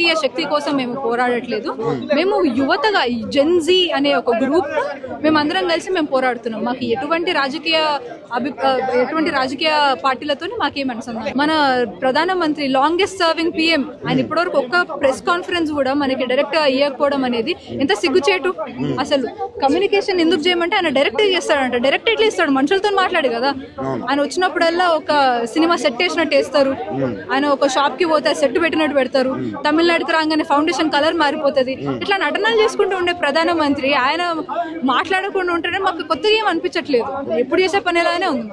రాజకీయ శక్తి కోసం మేము పోరాడట్లేదు. మేము యువతగా జెన్జీ అనే ఒక గ్రూప్ మేమందరం కలిసి మేము పోరాడుతున్నాం. మాకు ఎటువంటి రాజకీయ పార్టీలతో మాకేం అనుసంధానం. మన ప్రధానమంత్రి లాంగెస్ట్ సర్వింగ్ పిఎం ఆయన ఇప్పటివరకు ఒక్క ప్రెస్ కాన్ఫరెన్స్ కూడా మనకి డైరెక్ట్ ఇవ్వకపోవడం అనేది ఎంత సిగ్గుచేటు. అసలు కమ్యూనికేషన్ ఎందుకు చేయమంటే ఆయన డైరెక్ట్ చేస్తాడంట. డైరెక్ట్ ఎట్లా ఇస్తాడు? మనుషులతో మాట్లాడు కదా. ఆయన వచ్చినప్పుడల్లా ఒక సినిమా సెట్ వేసినట్టు వేస్తారు. ఆయన ఒక షాప్ కి పోతే సెట్ పెట్టినట్టు పెడతారు. తమిళనాడుకి రాగానే ఫౌండేషన్ కలర్ మారిపోతుంది. ఇట్లా నటనలు చేసుకుంటూ ఉండే ప్రధానమంత్రి ఆయన మాట్లాడకుండా ఉంటేనే మాకు కొత్తగా ఏం అనిపించట్లేదు. ఎప్పుడు చేసే పని ఎలానే ఉంది.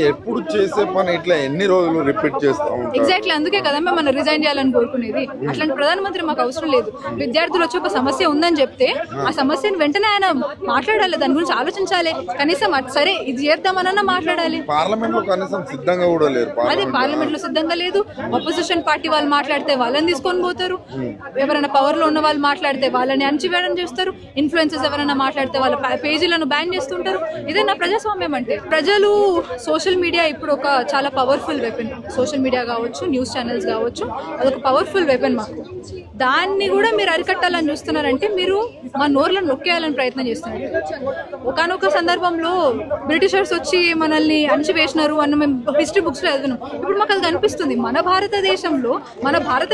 ఎప్పుడు చేసే పని ఇట్లా ఎన్ని రోజులు రిపీట్ చేస్తాం. ఎగ్జాక్ట్లీ అందుకే కదా మేము మనం రిజైన్ చేయాలని కోరుకునేది. అట్లాంటి ప్రధానమంత్రి మాకు అవసరం లేదు. విద్యార్థులు వచ్చి ఒక సమస్య ఉందని చెప్తే ఆ సమస్యను వెంటనే ఆయన మాట్లాడాలి, దాని గురించి ఆలోచించాలి. కనీసం సరే ఇది చేద్దామనన్నా మాట్లాడాలి. పార్లమెంట్ లో కనీసం సిద్ధంగా కూడా లేరు. అదే పార్లమెంట్ లో సిద్ధంగా లేదు. అపోజిషన్ పార్టీ వాళ్ళు మాట్లాడితే వాళ్ళని తీసుకొని పోతారు. ఎవరైనా పవర్ లో ఉన్న వాళ్ళు మాట్లాడితే వాళ్ళని అణచివేయడం చేస్తారు. ఇన్ఫ్లుయెన్సర్స్ ఎవరైనా మాట్లాడితే వాళ్ళ పేజీలను బ్యాన్ చేస్తుంటారు. ఇదే నా ప్రజాస్వామ్యం అంటే. ప్రజలు సోషల్ మీడియా ఇప్పుడు ఒక చాలా పవర్ఫుల్ వెపన్. సోషల్ మీడియా కావచ్చు, న్యూస్ ఛానల్స్ కావచ్చు, అదొక పవర్ఫుల్ వెపన్ మాకు. దాన్ని కూడా మీరు అరికట్టాలని చూస్తున్నారంటే మీరు మా నోర్లను నొక్కేయాలని ప్రయత్నం చేస్తున్నారు. ఒకనొక సందర్భంలో బ్రిటిషర్స్ వచ్చి మనల్ని అణచివేసినారు అన్న మేము హిస్టరీ బుక్స్ లో చదివినాం. ఇప్పుడు మాకు అది కనిపిస్తుంది. మన భారతదేశంలో మన భారత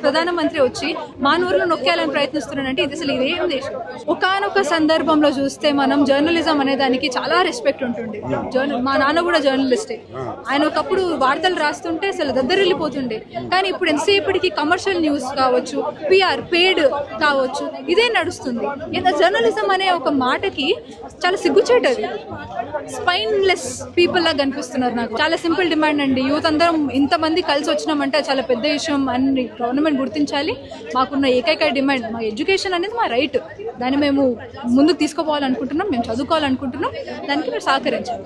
ప్రధానమంత్రి వచ్చి మా నోర్లను నొక్కేయాలని ప్రయత్నిస్తున్నారంటే ఇది అసలు ఇదేం దేశం. ఒకనొక సందర్భంలో చూస్తే మనం జర్నలిజం అనే దానికి చాలా రెస్పెక్ట్ ఉంటుంది. మా నాన్న కూడా జర్నలిస్టే. ఆయన ఒకప్పుడు వార్తలు రాస్తుంటే అసలు దద్దరిల్లిపోతుండే. కానీ ఇప్పుడు ఎంతసేపటికి కమర్షియల్ న్యూస్ కావచ్చు, పిఆర్ పేడ్ కావచ్చు, ఇదే నడుస్తుంది. జర్నలిజం అనే ఒక మాటకి చాలా సిగ్గుచేటది. స్పైన్లెస్ పీపుల్ లాగా కనిపిస్తున్నారు నాకు. చాలా సింపుల్ డిమాండ్ అండి. యూత్ అందరం ఇంతమంది కలిసి వచ్చినామంటే చాలా పెద్ద విషయం అని గవర్నమెంట్ గుర్తించాలి. మాకున్న ఏకైక డిమాండ్ మా ఎడ్యుకేషన్ అనేది మా రైట్. దాన్ని మేము ముందుకు తీసుకుపోవాలనుకుంటున్నాం. మేము చదువుకోవాలనుకుంటున్నాం. దానికి మీరు సహకరించాలి.